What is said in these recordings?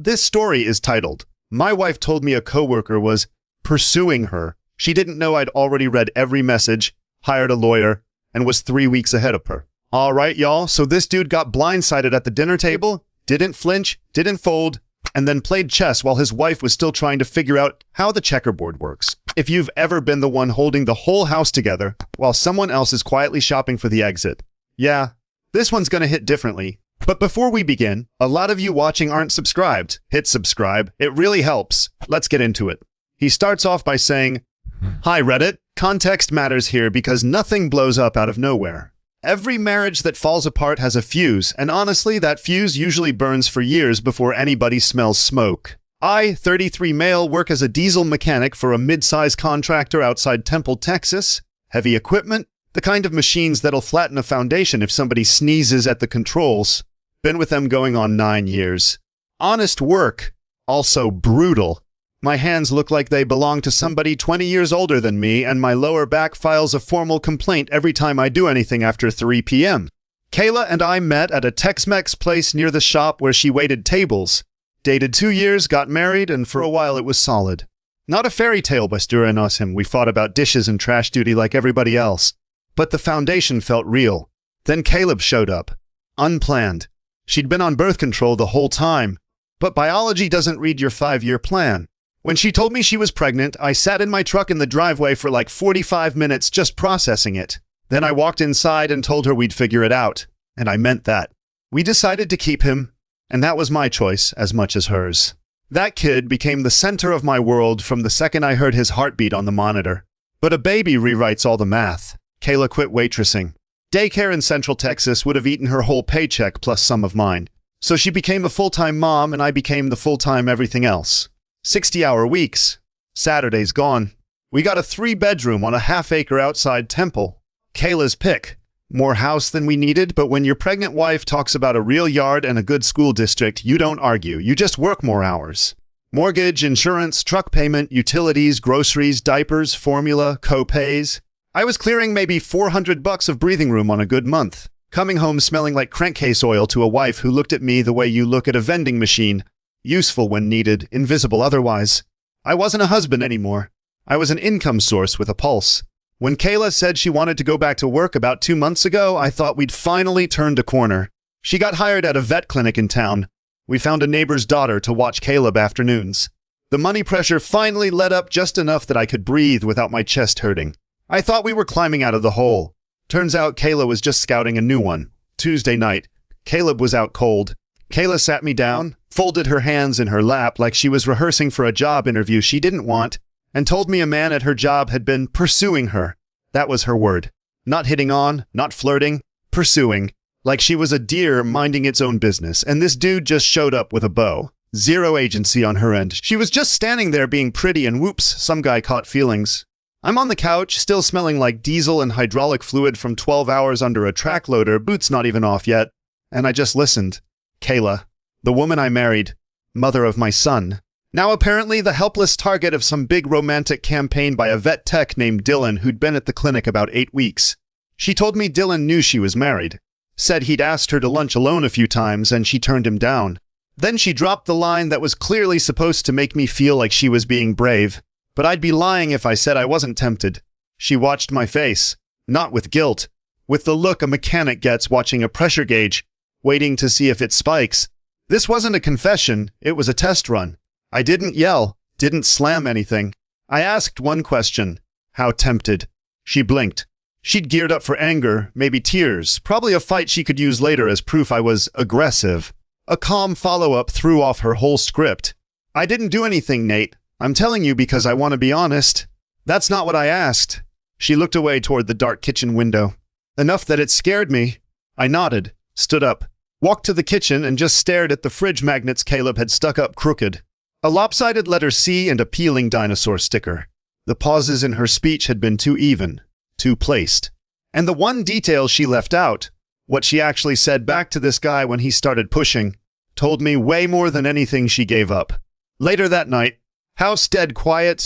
This story is titled, "My wife told me a coworker was pursuing her. She didn't know I'd already read every message, hired a lawyer, and was 3 weeks ahead of her." All right, y'all, so this dude got blindsided at the dinner table, didn't flinch, didn't fold, and then played chess while his wife was still trying to figure out how the checkerboard works. If you've ever been the one holding the whole house together while someone else is quietly shopping for the exit, yeah, this one's gonna hit differently. But before we begin, a lot of you watching aren't subscribed. Hit subscribe, it really helps. Let's get into it. He starts off by saying, "Hi Reddit, context matters here because nothing blows up out of nowhere. Every marriage that falls apart has a fuse, and honestly, that fuse usually burns for years before anybody smells smoke. I, 33 male, work as a diesel mechanic for a mid-size contractor outside Temple, Texas. Heavy equipment, the kind of machines that'll flatten a foundation if somebody sneezes at the controls. Been with them going on 9 years. Honest work, also brutal. My hands look like they belong to somebody 20 years older than me, and my lower back files a formal complaint every time I do anything after 3 p.m. Kayla and I met at a Tex-Mex place near the shop where she waited tables. Dated 2 years, got married, and for a while it was solid. Not a fairy tale by Stura and us him. We fought about dishes and trash duty like everybody else. But the foundation felt real. Then Caleb showed up. Unplanned. She'd been on birth control the whole time. But biology doesn't read your 5-year plan. When she told me she was pregnant, I sat in my truck in the driveway for like 45 minutes just processing it. Then I walked inside and told her we'd figure it out. And I meant that. We decided to keep him, and that was my choice as much as hers. That kid became the center of my world from the second I heard his heartbeat on the monitor. But a baby rewrites all the math. Kayla quit waitressing. Daycare in Central Texas would have eaten her whole paycheck plus some of mine. So she became a full-time mom, and I became the full-time everything else. 60-hour weeks. Saturdays gone. We got a 3-bedroom on a half-acre outside Temple. Kayla's pick. More house than we needed, but when your pregnant wife talks about a real yard and a good school district, you don't argue. You just work more hours. Mortgage, insurance, truck payment, utilities, groceries, diapers, formula, co-pays. I was clearing maybe $400 of breathing room on a good month. Coming home smelling like crankcase oil to a wife who looked at me the way you look at a vending machine. Useful when needed, invisible otherwise. I wasn't a husband anymore. I was an income source with a pulse. When Kayla said she wanted to go back to work about 2 months ago, I thought we'd finally turned a corner. She got hired at a vet clinic in town. We found a neighbor's daughter to watch Caleb afternoons. The money pressure finally let up just enough that I could breathe without my chest hurting. I thought we were climbing out of the hole. Turns out Kayla was just scouting a new one. Tuesday night. Caleb was out cold. Kayla sat me down, folded her hands in her lap like she was rehearsing for a job interview she didn't want, and told me a man at her job had been pursuing her. That was her word. Not hitting on, not flirting, pursuing. Like she was a deer minding its own business, and this dude just showed up with a bow. Zero agency on her end. She was just standing there being pretty, and whoops, some guy caught feelings. I'm on the couch, still smelling like diesel and hydraulic fluid from 12 hours under a track loader, boots not even off yet, and I just listened. Kayla, the woman I married, mother of my son, now apparently the helpless target of some big romantic campaign by a vet tech named Dylan who'd been at the clinic about 8 weeks. She told me Dylan knew she was married, said he'd asked her to lunch alone a few times and she turned him down. Then she dropped the line that was clearly supposed to make me feel like she was being brave, but I'd be lying if I said I wasn't tempted. She watched my face, not with guilt, with the look a mechanic gets watching a pressure gauge, waiting to see if it spikes. This wasn't a confession, it was a test run. I didn't yell, didn't slam anything. I asked one question, how tempted? She blinked. She'd geared up for anger, maybe tears, probably a fight she could use later as proof I was aggressive. A calm follow-up threw off her whole script. I didn't do anything, Nate. I'm telling you because I want to be honest. That's not what I asked. She looked away toward the dark kitchen window. Enough that it scared me. I nodded. Stood up, walked to the kitchen, and just stared at the fridge magnets Caleb had stuck up crooked. A lopsided letter C and a peeling dinosaur sticker. The pauses in her speech had been too even, too placed. And the one detail she left out, what she actually said back to this guy when he started pushing, told me way more than anything she gave up. Later that night, house dead quiet,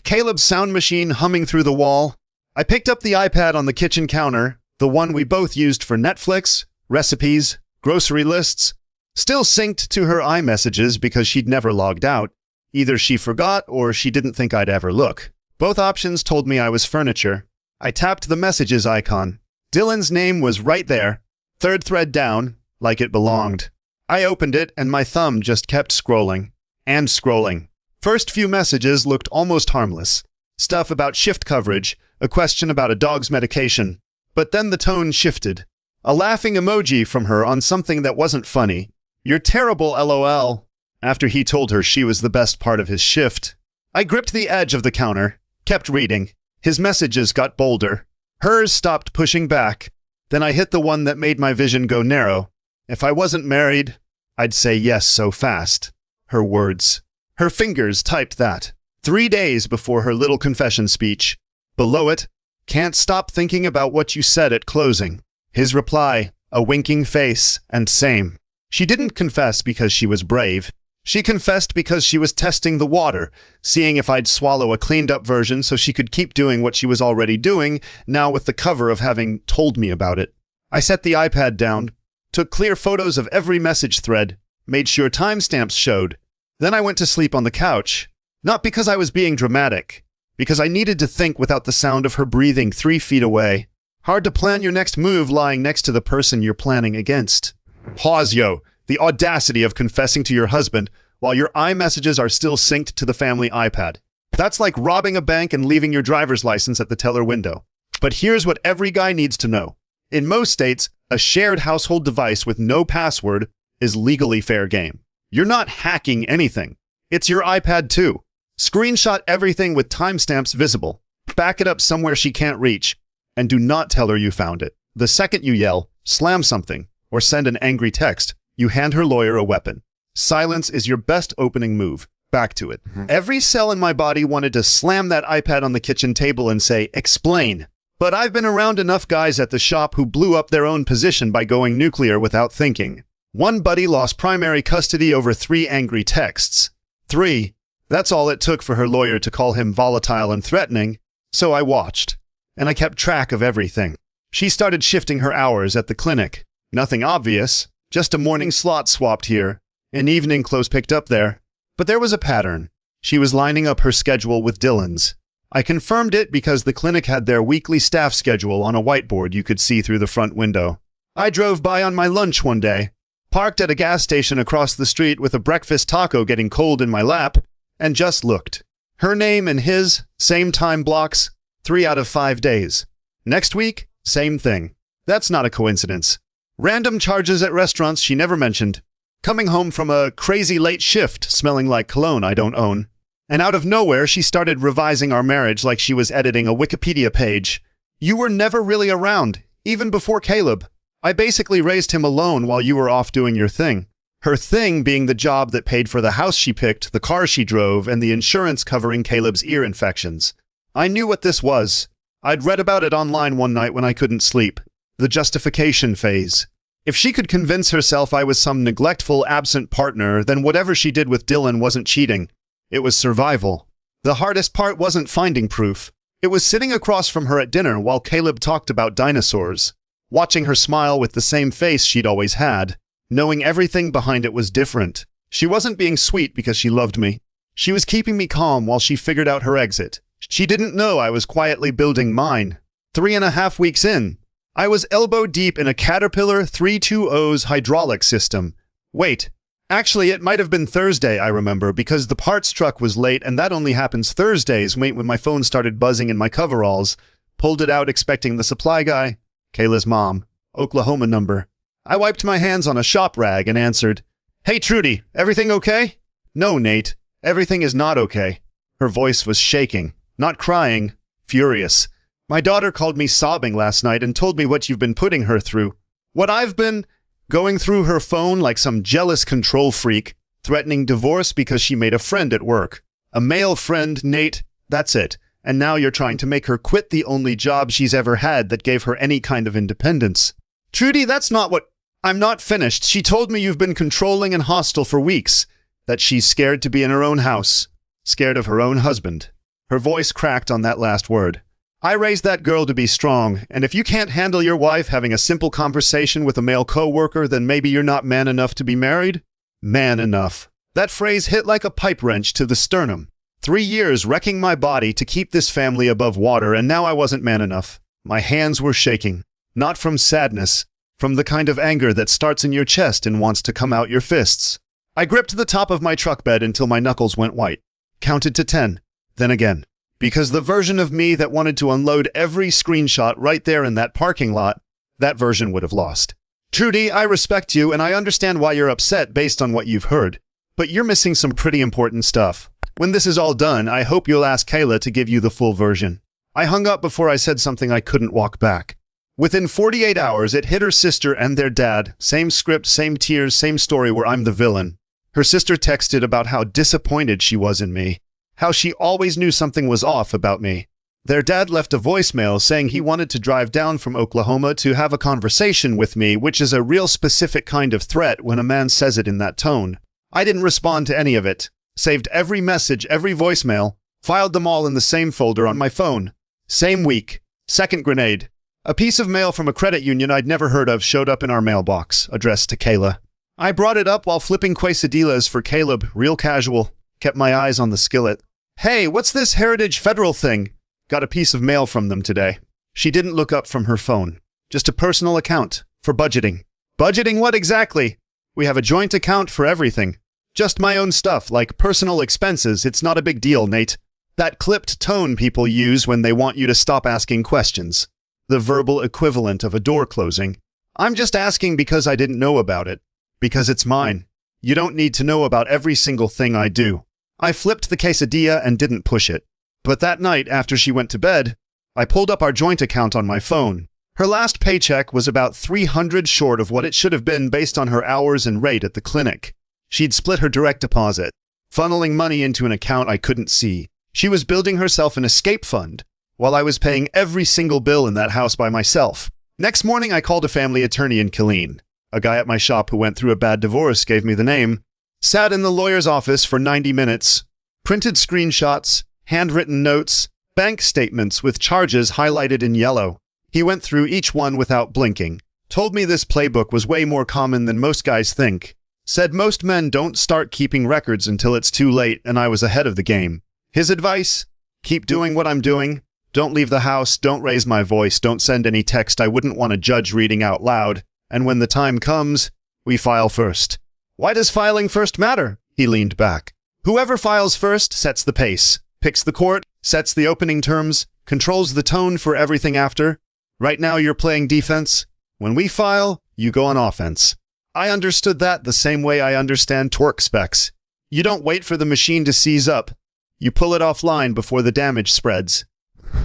Caleb's sound machine humming through the wall. I picked up the iPad on the kitchen counter, the one we both used for Netflix, recipes, grocery lists, Still synced to her iMessages because she'd never logged out. Either she forgot or she didn't think I'd ever look. Both options told me I was furniture. I tapped the messages icon. Dylan's name was right there, third thread down, like it belonged. I opened it and my thumb just kept scrolling. And scrolling. First few messages looked almost harmless. Stuff about shift coverage, a question about a dog's medication. But then the tone shifted. A laughing emoji from her on something that wasn't funny. "You're terrible, LOL." After he told her she was the best part of his shift. I gripped the edge of the counter, kept reading. His messages got bolder. Hers stopped pushing back. Then I hit the one that made my vision go narrow. If I wasn't married, I'd say yes so fast. Her words. Her fingers typed that. 3 days before her little confession speech. Below it, "Can't stop thinking about what you said at closing." His reply, a winking face, and same. She didn't confess because she was brave. She confessed because she was testing the water, seeing if I'd swallow a cleaned-up version so she could keep doing what she was already doing, now with the cover of having told me about it. I set the iPad down, took clear photos of every message thread, made sure timestamps showed. Then I went to sleep on the couch. Not because I was being dramatic, because I needed to think without the sound of her breathing 3 feet away. Hard to plan your next move lying next to the person you're planning against. Pause, yo. The audacity of confessing to your husband while your iMessages are still synced to the family iPad. That's like robbing a bank and leaving your driver's license at the teller window. But here's what every guy needs to know. In most states, a shared household device with no password is legally fair game. You're not hacking anything. It's your iPad too. Screenshot everything with timestamps visible. Back it up somewhere she can't reach. And do not tell her you found it. The second you yell, slam something, or send an angry text, you hand her lawyer a weapon. Silence is your best opening move. Back to it. Every cell in my body wanted to slam that iPad on the kitchen table and say, "Explain." But I've been around enough guys at the shop who blew up their own position by going nuclear without thinking. One buddy lost primary custody over 3 angry texts. 3. That's all it took for her lawyer to call him volatile and threatening. So I watched. And I kept track of everything. She started shifting her hours at the clinic. Nothing obvious. Just a morning slot swapped here. An evening clothes picked up there. But there was a pattern. She was lining up her schedule with Dylan's. I confirmed it because the clinic had their weekly staff schedule on a whiteboard you could see through the front window. I drove by on my lunch one day, parked at a gas station across the street with a breakfast taco getting cold in my lap, and just looked. Her name and his, same time blocks, 3 out of 5 days. Next week, same thing. That's not a coincidence. Random charges at restaurants she never mentioned. Coming home from a crazy late shift smelling like cologne I don't own. And out of nowhere, she started revising our marriage like she was editing a Wikipedia page. You were never really around, even before Caleb. I basically raised him alone while you were off doing your thing. Her thing being the job that paid for the house she picked, the car she drove, and the insurance covering Caleb's ear infections. I knew what this was. I'd read about it online one night when I couldn't sleep. The justification phase. If she could convince herself I was some neglectful, absent partner, then whatever she did with Dylan wasn't cheating. It was survival. The hardest part wasn't finding proof. It was sitting across from her at dinner while Caleb talked about dinosaurs. Watching her smile with the same face she'd always had. Knowing everything behind it was different. She wasn't being sweet because she loved me. She was keeping me calm while she figured out her exit. She didn't know I was quietly building mine. 3.5 weeks in, I was elbow deep in a Caterpillar 320's hydraulic system. Wait, actually it might have been Thursday, I remember, because the parts truck was late and that only happens Thursdays when my phone started buzzing in my coveralls. Pulled it out expecting the supply guy. Kayla's mom. Oklahoma number. I wiped my hands on a shop rag and answered, "Hey Trudy, everything okay?" "No, Nate, everything is not okay." Her voice was shaking, not crying, furious. "My daughter called me sobbing last night and told me what you've been putting her through. What I've been going through her phone like some jealous control freak, threatening divorce because she made a friend at work. A male friend, Nate, that's it. And now you're trying to make her quit the only job she's ever had that gave her any kind of independence. Trudy, that's not what... I'm not finished. She told me you've been controlling and hostile for weeks. That she's scared to be in her own house. Scared of her own husband." Her voice cracked on that last word. I raised that girl to be strong, and if you can't handle your wife having a simple conversation with a male co-worker, then maybe you're not man enough to be married? Man enough. That phrase hit like a pipe wrench to the sternum. 3 years wrecking my body to keep this family above water, and now I wasn't man enough. My hands were shaking. Not from sadness, from the kind of anger that starts in your chest and wants to come out your fists. I gripped the top of my truck bed until my knuckles went white. Counted to 10. Then again. Because the version of me that wanted to unload every screenshot right there in that parking lot, that version would have lost. Trudy, I respect you and I understand why you're upset based on what you've heard. But you're missing some pretty important stuff. When this is all done, I hope you'll ask Kayla to give you the full version. I hung up before I said something I couldn't walk back. Within 48 hours, it hit her sister and their dad. Same script, same tears, same story where I'm the villain. Her sister texted about how disappointed she was in me. How she always knew something was off about me. Their dad left a voicemail saying he wanted to drive down from Oklahoma to have a conversation with me, which is a real specific kind of threat when a man says it in that tone. I didn't respond to any of it. Saved every message, every voicemail. Filed them all in the same folder on my phone. Same week. Second grenade. A piece of mail from a credit union I'd never heard of showed up in our mailbox, addressed to Kayla. I brought it up while flipping quesadillas for Caleb, real casual. Kept my eyes on the skillet. Hey, what's this Heritage Federal thing? Got a piece of mail from them today. She didn't look up from her phone. Just a personal account. For budgeting. Budgeting what exactly? We have a joint account for everything. Just my own stuff, like personal expenses. It's not a big deal, Nate. That clipped tone people use when they want you to stop asking questions. The verbal equivalent of a door closing. I'm just asking because I didn't know about it. Because it's mine. You don't need to know about every single thing I do. I flipped the quesadilla and didn't push it. But that night, after she went to bed, I pulled up our joint account on my phone. Her last paycheck was about $300 short of what it should have been based on her hours and rate at the clinic. She'd split her direct deposit, funneling money into an account I couldn't see. She was building herself an escape fund, while I was paying every single bill in that house by myself. Next morning, I called a family attorney in Killeen. A guy at my shop who went through a bad divorce gave me the name. Sat in the lawyer's office for 90 minutes. Printed screenshots, handwritten notes, bank statements with charges highlighted in yellow. He went through each one without blinking. Told me this playbook was way more common than most guys think. Said most men don't start keeping records until it's too late, and I was ahead of the game. His advice? Keep doing what I'm doing. Don't leave the house, don't raise my voice, don't send any text I wouldn't want a judge reading out loud. And when the time comes, we file first. Why does filing first matter? He leaned back. Whoever files first sets the pace, picks the court, sets the opening terms, controls the tone for everything after. Right now you're playing defense. When we file, you go on offense. I understood that the same way I understand torque specs. You don't wait for the machine to seize up. You pull it offline before the damage spreads.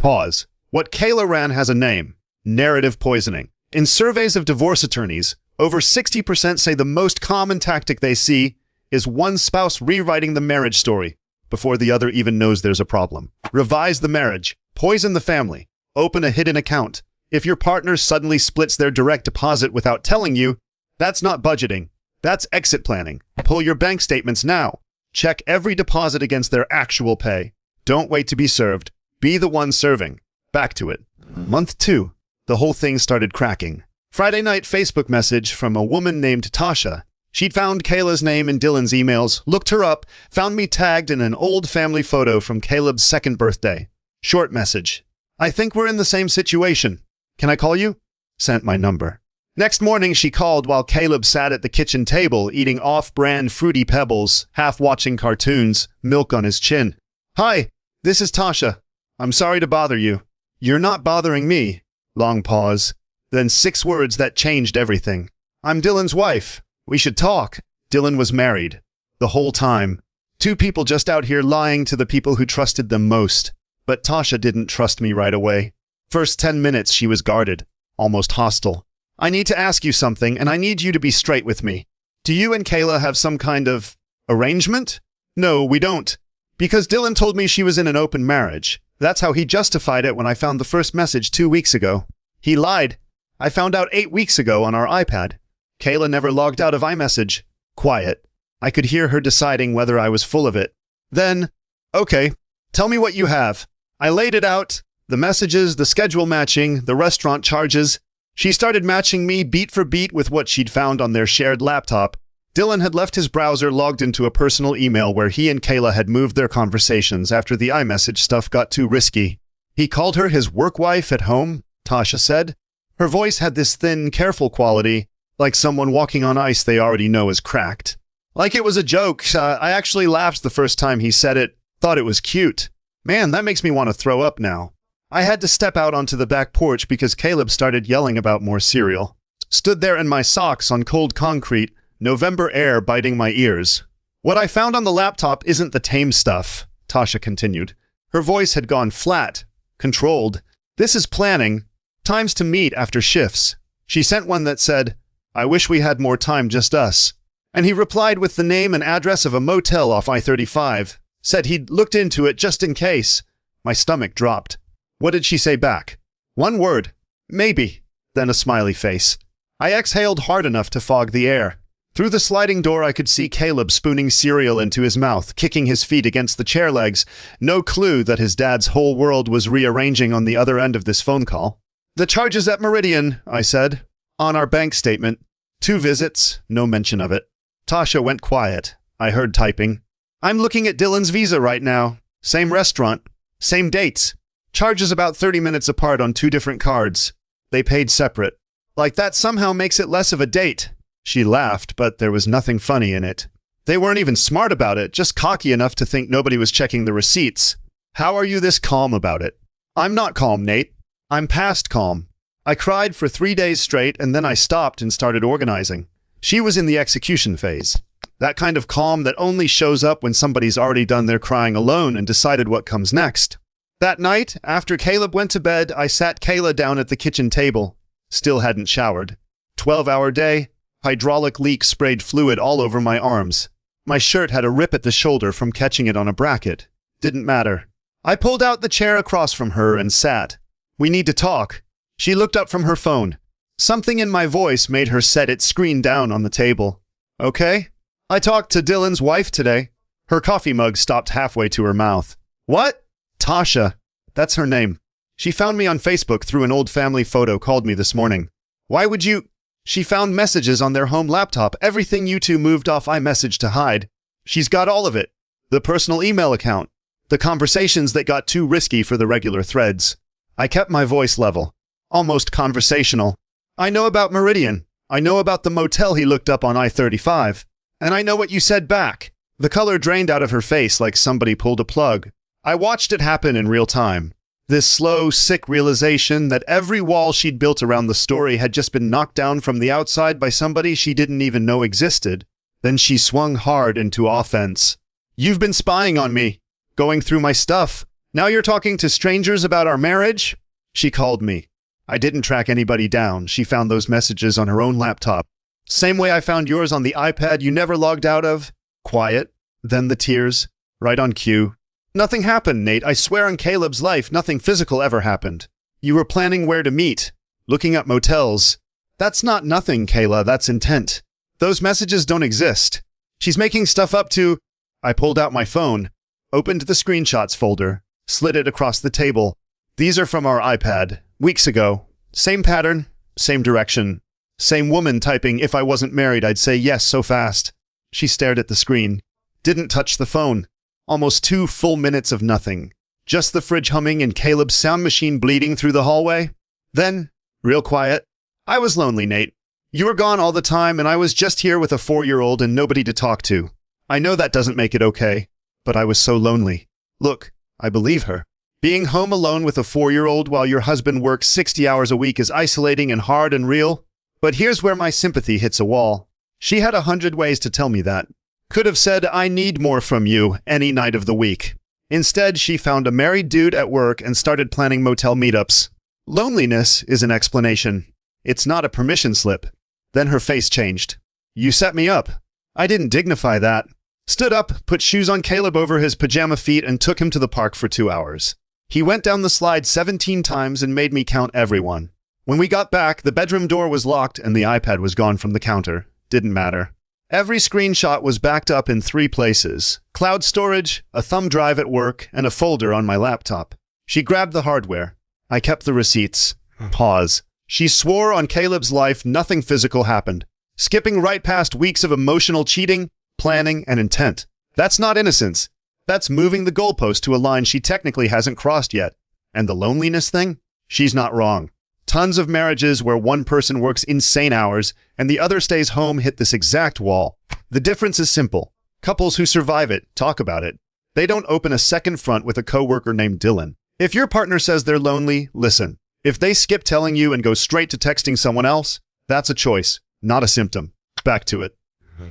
Pause. What Kayla ran has a name. Narrative poisoning. In surveys of divorce attorneys, over 60% say the most common tactic they see is one spouse rewriting the marriage story before the other even knows there's a problem. Revise the marriage. Poison the family. Open a hidden account. If your partner suddenly splits their direct deposit without telling you, that's not budgeting. That's exit planning. Pull your bank statements now. Check every deposit against their actual pay. Don't wait to be served. Be the one serving. Back to it. Month 2. The whole thing started cracking. Friday night Facebook message from a woman named Tasha. She'd found Kayla's name in Dylan's emails, looked her up, found me tagged in an old family photo from Caleb's 2nd birthday. Short message. I think we're in the same situation. Can I call you? Sent my number. Next morning, she called while Caleb sat at the kitchen table eating off-brand Fruity Pebbles, half watching cartoons, milk on his chin. Hi, this is Tasha. I'm sorry to bother you. You're not bothering me. Long pause. Then 6 words that changed everything. I'm Dylan's wife. We should talk. Dylan was married. The whole time. 2 people just out here lying to the people who trusted them most. But Tasha didn't trust me right away. First 10 minutes she was guarded. Almost hostile. I need to ask you something, and I need you to be straight with me. Do you and Kayla have some kind of arrangement? No, we don't. Because Dylan told me she was in an open marriage. That's how he justified it when I found the first message 2 weeks ago. He lied. I found out 8 weeks ago on our iPad. Kayla never logged out of iMessage. Quiet. I could hear her deciding whether I was full of it. Then, okay, tell me what you have. I laid it out. The messages, the schedule matching, the restaurant charges. She started matching me beat for beat with what she'd found on their shared laptop. Dylan had left his browser logged into a personal email where he and Kayla had moved their conversations after the iMessage stuff got too risky. He called her his work wife at home, Tasha said. Her voice had this thin, careful quality, like someone walking on ice they already know is cracked. Like it was a joke. I actually laughed the first time he said it, thought it was cute. Man, that makes me want to throw up now. I had to step out onto the back porch because Caleb started yelling about more cereal. Stood there in my socks on cold concrete, November air biting my ears. What I found on the laptop isn't the tame stuff, Tasha continued. Her voice had gone flat, controlled. This is planning. Times to meet after shifts. She sent one that said, "I wish we had more time, just us." And he replied with the name and address of a motel off I-35. Said he'd looked into it just in case. My stomach dropped. What did she say back? One word. Maybe. Then a smiley face. I exhaled hard enough to fog the air. Through the sliding door I could see Caleb spooning cereal into his mouth, kicking his feet against the chair legs. No clue that his dad's whole world was rearranging on the other end of this phone call. "The charges at Meridian," I said. "On our bank statement. 2 visits, no mention of it." Tasha went quiet. I heard typing. "I'm looking at Dylan's visa right now. Same restaurant. Same dates. Charges about 30 minutes apart on 2 different cards. They paid separate. Like that somehow makes it less of a date." She laughed, but there was nothing funny in it. They weren't even smart about it, just cocky enough to think nobody was checking the receipts. "How are you this calm about it?" "I'm not calm, Nate. I'm past calm. I cried for 3 days straight, and then I stopped and started organizing." She was in the execution phase. That kind of calm that only shows up when somebody's already done their crying alone and decided what comes next. That night, after Caleb went to bed, I sat Kayla down at the kitchen table. Still hadn't showered. 12-hour day. Hydraulic leak sprayed fluid all over my arms. My shirt had a rip at the shoulder from catching it on a bracket. Didn't matter. I pulled out the chair across from her and sat. "We need to talk." She looked up from her phone. Something in my voice made her set its screen down on the table. "Okay?" "I talked to Dylan's wife today." Her coffee mug stopped halfway to her mouth. "What?" "Tasha. That's her name. She found me on Facebook through an old family photo, called me this morning." "Why would you—" "She found messages on their home laptop, everything you two moved off iMessage to hide. She's got all of it. The personal email account. The conversations that got too risky for the regular threads." I kept my voice level. Almost conversational. "I know about Meridian. I know about the motel he looked up on I-35. And I know what you said back." The color drained out of her face like somebody pulled a plug. I watched it happen in real time. This slow, sick realization that every wall she'd built around the story had just been knocked down from the outside by somebody she didn't even know existed. Then she swung hard into offense. "You've been spying on me, going through my stuff. Now you're talking to strangers about our marriage?" She called me. I didn't track anybody down. She found those messages on her own laptop. Same way I found yours on the iPad you never logged out of. Quiet. Then the tears. Right on cue. "Nothing happened, Nate. I swear on Caleb's life, nothing physical ever happened. You were planning where to meet. Looking up motels. That's not nothing, Kayla. That's intent. Those messages don't exist. She's making stuff up to—" I pulled out my phone, opened the screenshots folder, slid it across the table. "These are from our iPad. Weeks ago. Same pattern, same direction. Same woman typing, 'If I wasn't married, I'd say yes so fast.'" She stared at the screen. Didn't touch the phone. Almost 2 full minutes of nothing. Just the fridge humming and Caleb's sound machine bleeding through the hallway. Then, real quiet. "I was lonely, Nate. You were gone all the time, and I was just here with a 4-year-old and nobody to talk to. I know that doesn't make it okay, but I was so lonely." Look, I believe her. Being home alone with a 4-year-old while your husband works 60 hours a week is isolating and hard and real. But here's where my sympathy hits a wall. She had 100 ways to tell me that. Could have said, "I need more from you," any night of the week. Instead, she found a married dude at work and started planning motel meetups. Loneliness is an explanation. It's not a permission slip. Then her face changed. "You set me up." I didn't dignify that. Stood up, put shoes on Caleb over his pajama feet, and took him to the park for 2 hours. He went down the slide 17 times and made me count everyone. When we got back, the bedroom door was locked and the iPad was gone from the counter. Didn't matter. Every screenshot was backed up in 3 places: cloud storage, a thumb drive at work, and a folder on my laptop. She grabbed the hardware, I kept the receipts. Pause. She swore on Caleb's life nothing physical happened, skipping right past weeks of emotional cheating, planning, and intent. That's not innocence. That's moving the goalpost to a line she technically hasn't crossed yet. And the loneliness thing? She's not wrong. Tons of marriages where one person works insane hours and the other stays home hit this exact wall. The difference is simple. Couples who survive it talk about it. They don't open a second front with a coworker named Dylan. If your partner says they're lonely, listen. If they skip telling you and go straight to texting someone else, that's a choice, not a symptom. Back to it.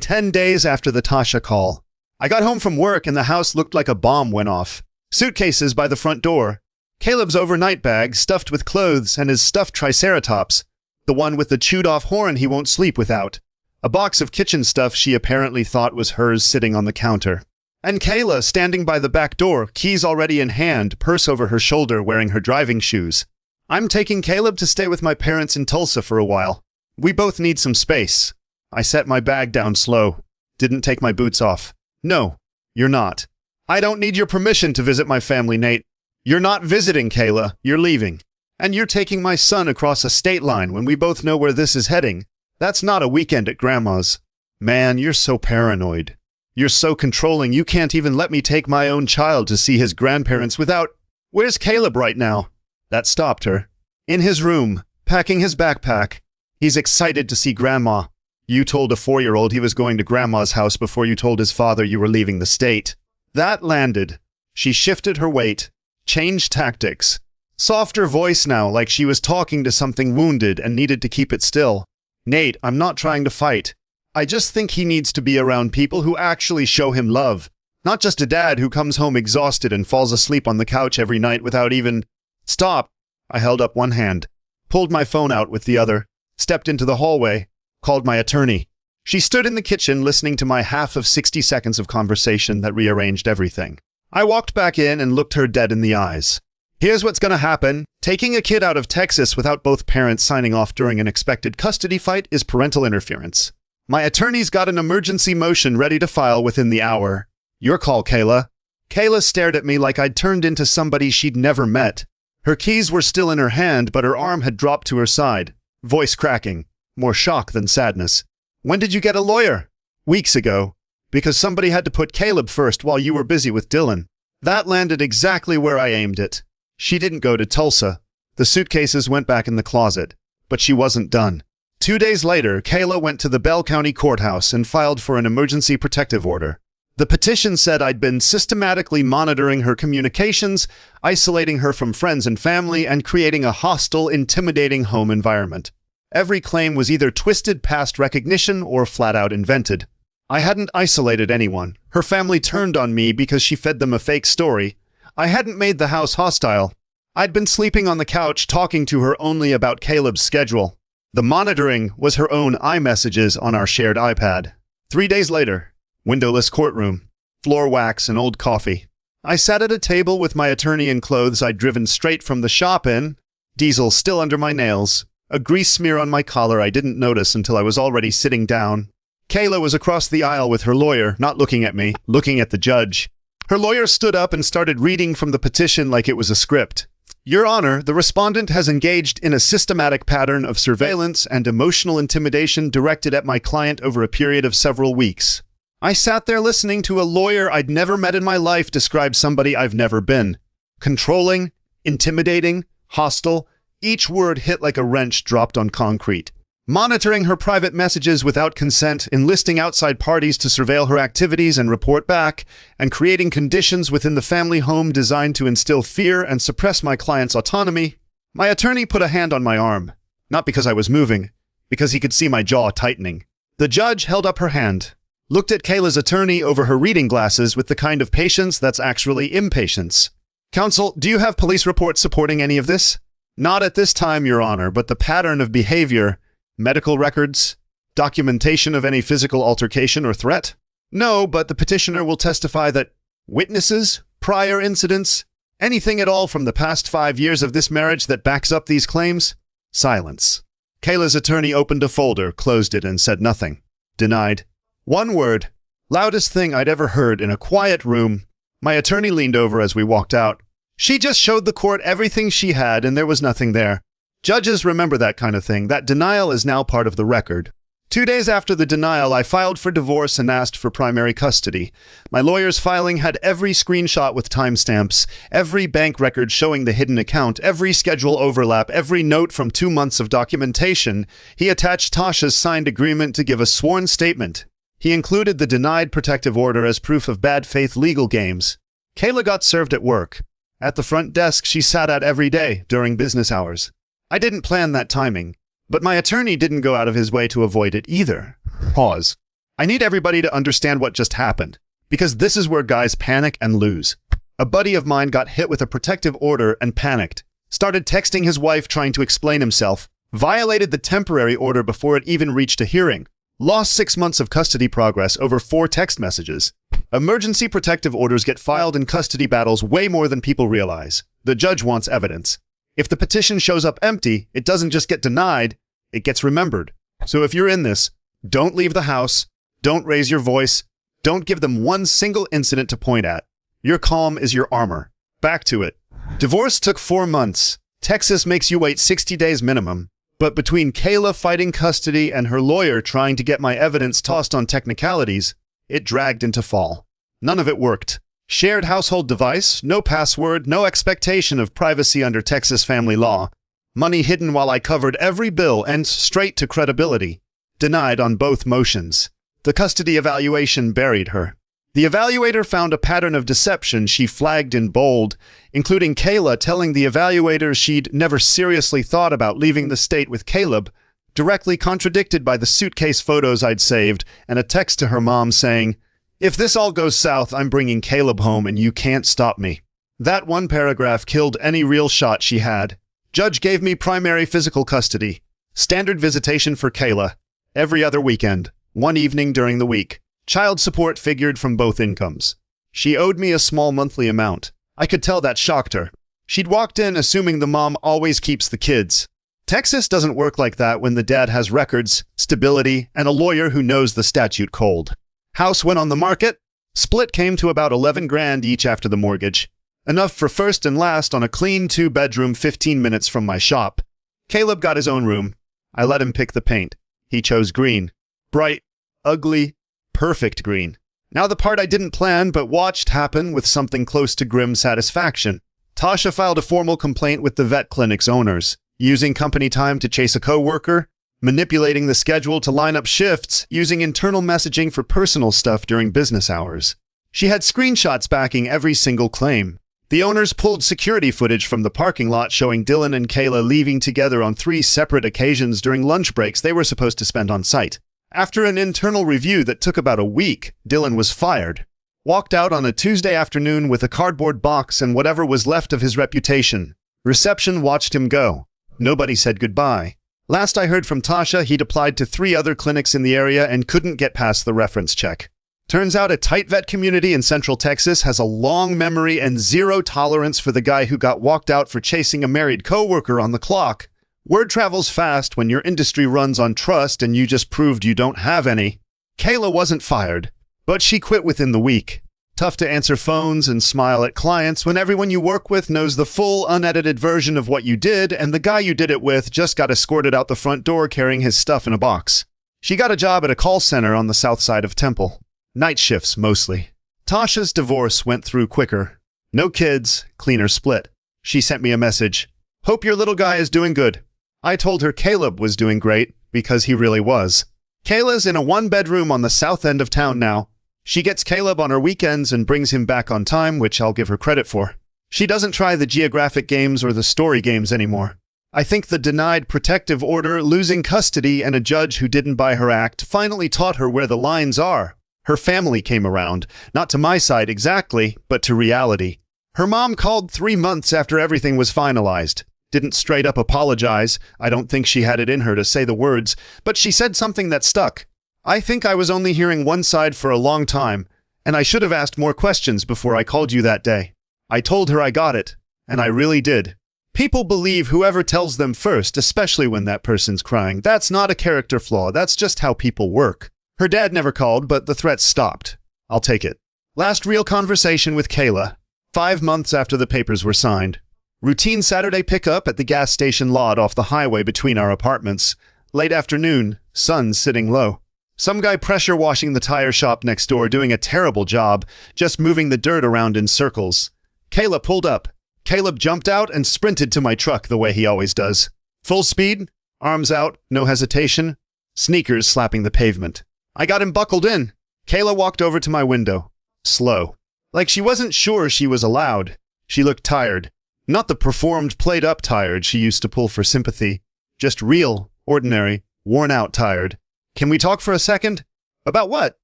10 days after the Tasha call. I got home from work and the house looked like a bomb went off. Suitcases by the front door. Caleb's overnight bag stuffed with clothes and his stuffed triceratops, the one with the chewed-off horn he won't sleep without. A box of kitchen stuff she apparently thought was hers sitting on the counter. And Kayla standing by the back door, keys already in hand, purse over her shoulder, wearing her driving shoes. I'm taking Caleb to stay with my parents in Tulsa for a while. We both need some space. I set my bag down slow. Didn't take my boots off. No, you're not. I don't need your permission to visit my family, Nate. You're not visiting, Kayla. You're leaving. And you're taking my son across a state line when we both know where this is heading. That's not a weekend at Grandma's. Man, you're so paranoid. You're so controlling you can't even let me take my own child to see his grandparents without... Where's Caleb right now? That stopped her. In his room, packing his backpack. He's excited to see Grandma. You told a 4-year-old he was going to Grandma's house before you told his father you were leaving the state. That landed. She shifted her weight. Changed tactics. Softer voice now, like she was talking to something wounded and needed to keep it still. Nate, I'm not trying to fight. I just think he needs to be around people who actually show him love. Not just a dad who comes home exhausted and falls asleep on the couch every night without even... Stop! I held up one hand, pulled my phone out with the other, stepped into the hallway, called my attorney. She stood in the kitchen listening to my half of 60 seconds of conversation that rearranged everything. I walked back in and looked her dead in the eyes. Here's what's gonna happen. Taking a kid out of Texas without both parents signing off during an expected custody fight is parental interference. My attorney's got an emergency motion ready to file within the hour. Your call, Kayla. Kayla stared at me like I'd turned into somebody she'd never met. Her keys were still in her hand, but her arm had dropped to her side. Voice cracking. More shock than sadness. When did you get a lawyer? Weeks ago. Because somebody had to put Caleb first while you were busy with Dylan. That landed exactly where I aimed it. She didn't go to Tulsa. The suitcases went back in the closet. But she wasn't done. 2 days later, Kayla went to the Bell County Courthouse and filed for an emergency protective order. The petition said I'd been systematically monitoring her communications, isolating her from friends and family, and creating a hostile, intimidating home environment. Every claim was either twisted past recognition or flat-out invented. I hadn't isolated anyone. Her family turned on me because she fed them a fake story. I hadn't made the house hostile. I'd been sleeping on the couch talking to her only about Caleb's schedule. The monitoring was her own iMessages on our shared iPad. 3 days later, windowless courtroom, floor wax and old coffee. I sat at a table with my attorney in clothes I'd driven straight from the shop in, diesel still under my nails, a grease smear on my collar I didn't notice until I was already sitting down. Kayla was across the aisle with her lawyer, not looking at me, looking at the judge. Her lawyer stood up and started reading from the petition like it was a script. Your Honor, the respondent has engaged in a systematic pattern of surveillance and emotional intimidation directed at my client over a period of several weeks. I sat there listening to a lawyer I'd never met in my life describe somebody I've never been. Controlling, intimidating, hostile, each word hit like a wrench dropped on concrete. Monitoring her private messages without consent, enlisting outside parties to surveil her activities and report back, and creating conditions within the family home designed to instill fear and suppress my client's autonomy. My attorney put a hand on my arm, not because I was moving, because he could see my jaw tightening. The judge held up her hand, looked at Kayla's attorney over her reading glasses with the kind of patience that's actually impatience. Counsel, do you have police reports supporting any of this? Not at this time, Your Honor, but the pattern of behavior... Medical records? Documentation of any physical altercation or threat? No, but the petitioner will testify that witnesses, prior incidents, anything at all from the past 5 years of this marriage that backs up these claims? Silence. Kayla's attorney opened a folder, closed it, and said nothing. Denied. One word. Loudest thing I'd ever heard in a quiet room. My attorney leaned over as we walked out. She just showed the court everything she had and there was nothing there. Judges remember that kind of thing. That denial is now part of the record. 2 days after the denial, I filed for divorce and asked for primary custody. My lawyer's filing had every screenshot with timestamps, every bank record showing the hidden account, every schedule overlap, every note from 2 months of documentation. He attached Tasha's signed agreement to give a sworn statement. He included the denied protective order as proof of bad faith legal games. Kayla got served at work. At the front desk she sat at every day during business hours. I didn't plan that timing. But my attorney didn't go out of his way to avoid it either. Pause. I need everybody to understand what just happened, because this is where guys panic and lose. A buddy of mine got hit with a protective order and panicked. Started texting his wife trying to explain himself. Violated the temporary order before it even reached a hearing. Lost 6 months of custody progress over 4 text messages. Emergency protective orders get filed in custody battles way more than people realize. The judge wants evidence. If the petition shows up empty, it doesn't just get denied, it gets remembered. So if you're in this, don't leave the house, don't raise your voice, don't give them one single incident to point at. Your calm is your armor. Back to it. Divorce took 4 months. Texas makes you wait 60 days minimum. But between Kayla fighting custody and her lawyer trying to get my evidence tossed on technicalities, it dragged into fall. None of it worked. Shared household device, no password, no expectation of privacy under Texas family law. Money hidden while I covered every bill and straight to credibility. Denied on both motions. The custody evaluation buried her. The evaluator found a pattern of deception she flagged in bold, including Kayla telling the evaluator she'd never seriously thought about leaving the state with Caleb, directly contradicted by the suitcase photos I'd saved and a text to her mom saying, "If this all goes south, I'm bringing Caleb home and you can't stop me." That one paragraph killed any real shot she had. Judge gave me primary physical custody. Standard visitation for Kayla. Every other weekend. 1 evening during the week. Child support figured from both incomes. She owed me a small monthly amount. I could tell that shocked her. She'd walked in assuming the mom always keeps the kids. Texas doesn't work like that when the dad has records, stability, and a lawyer who knows the statute cold. House went on the market. Split came to about 11 grand each after the mortgage. Enough for first and last on a clean 2-bedroom 15 minutes from my shop. Caleb got his own room. I let him pick the paint. He chose green. Bright, ugly, perfect green. Now the part I didn't plan but watched happen with something close to grim satisfaction. Tasha filed a formal complaint with the vet clinic's owners, using company time to chase a coworker, manipulating the schedule to line up shifts, using internal messaging for personal stuff during business hours. She had screenshots backing every single claim. The owners pulled security footage from the parking lot showing Dylan and Kayla leaving together on 3 separate occasions during lunch breaks they were supposed to spend on site. After an internal review that took about a week, Dylan was fired. Walked out on a Tuesday afternoon with a cardboard box and whatever was left of his reputation. Reception watched him go. Nobody said goodbye. Last I heard from Tasha, he'd applied to 3 other clinics in the area and couldn't get past the reference check. Turns out a tight vet community in Central Texas has a long memory and zero tolerance for the guy who got walked out for chasing a married coworker on the clock. Word travels fast when your industry runs on trust and you just proved you don't have any. Kayla wasn't fired, but she quit within the week. Tough to answer phones and smile at clients when everyone you work with knows the full, unedited version of what you did, and the guy you did it with just got escorted out the front door carrying his stuff in a box. She got a job at a call center on the south side of Temple. Night shifts, mostly. Tasha's divorce went through quicker. No kids, cleaner split. She sent me a message. "Hope your little guy is doing good." I told her Caleb was doing great, because he really was. Kayla's in a 1-bedroom on the south end of town now. She gets Caleb on her weekends and brings him back on time, which I'll give her credit for. She doesn't try the geographic games or the story games anymore. I think the denied protective order, losing custody, and a judge who didn't buy her act finally taught her where the lines are. Her family came around, not to my side exactly, but to reality. Her mom called 3 months after everything was finalized. Didn't straight up apologize. I don't think she had it in her to say the words, but she said something that stuck. I think I was only hearing one side for a long time, and I should have asked more questions before I called you that day. I told her I got it, and I really did. People believe whoever tells them first, especially when that person's crying. That's not a character flaw, that's just how people work. Her dad never called, but the threats stopped. I'll take it. Last real conversation with Kayla. 5 months after the papers were signed. Routine Saturday pickup at the gas station lot off the highway between our apartments. Late afternoon, sun sitting low. Some guy pressure washing the tire shop next door doing a terrible job, just moving the dirt around in circles. Kayla pulled up. Caleb jumped out and sprinted to my truck the way he always does. Full speed, arms out, no hesitation, sneakers slapping the pavement. I got him buckled in. Kayla walked over to my window. Slow. Like she wasn't sure she was allowed. She looked tired. Not the performed, played-up tired she used to pull for sympathy. Just real, ordinary, worn-out tired. Can we talk for a second? About what?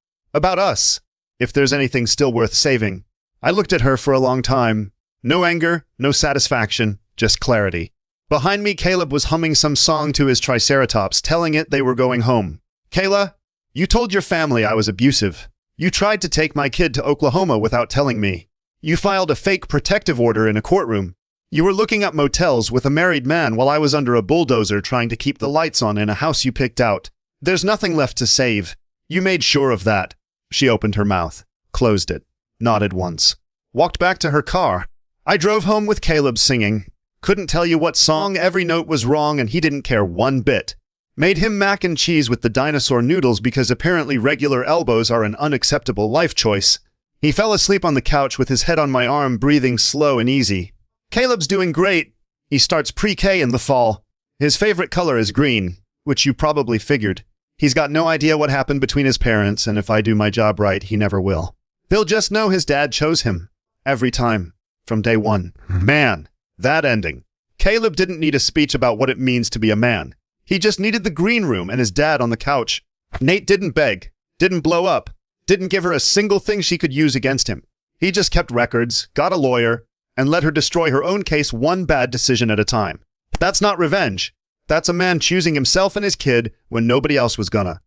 About us. If there's anything still worth saving. I looked at her for a long time. No anger, no satisfaction, just clarity. Behind me, Caleb was humming some song to his Triceratops, telling it they were going home. Kayla, you told your family I was abusive. You tried to take my kid to Oklahoma without telling me. You filed a fake protective order in a courtroom. You were looking up motels with a married man while I was under a bulldozer trying to keep the lights on in a house you picked out. There's nothing left to save. You made sure of that. She opened her mouth, closed it, nodded once. Walked back to her car. I drove home with Caleb singing. Couldn't tell you what song, every note was wrong and he didn't care one bit. Made him mac and cheese with the dinosaur noodles because apparently regular elbows are an unacceptable life choice. He fell asleep on the couch with his head on my arm, breathing slow and easy. Caleb's doing great. He starts pre-K in the fall. His favorite color is green, which you probably figured. He's got no idea what happened between his parents, and if I do my job right, he never will. They'll just know his dad chose him. Every time. From day one. Man, that ending. Caleb didn't need a speech about what it means to be a man. He just needed the green room and his dad on the couch. Nate didn't beg, didn't blow up, didn't give her a single thing she could use against him. He just kept records, got a lawyer, and let her destroy her own case one bad decision at a time. That's not revenge. That's a man choosing himself and his kid when nobody else was gonna.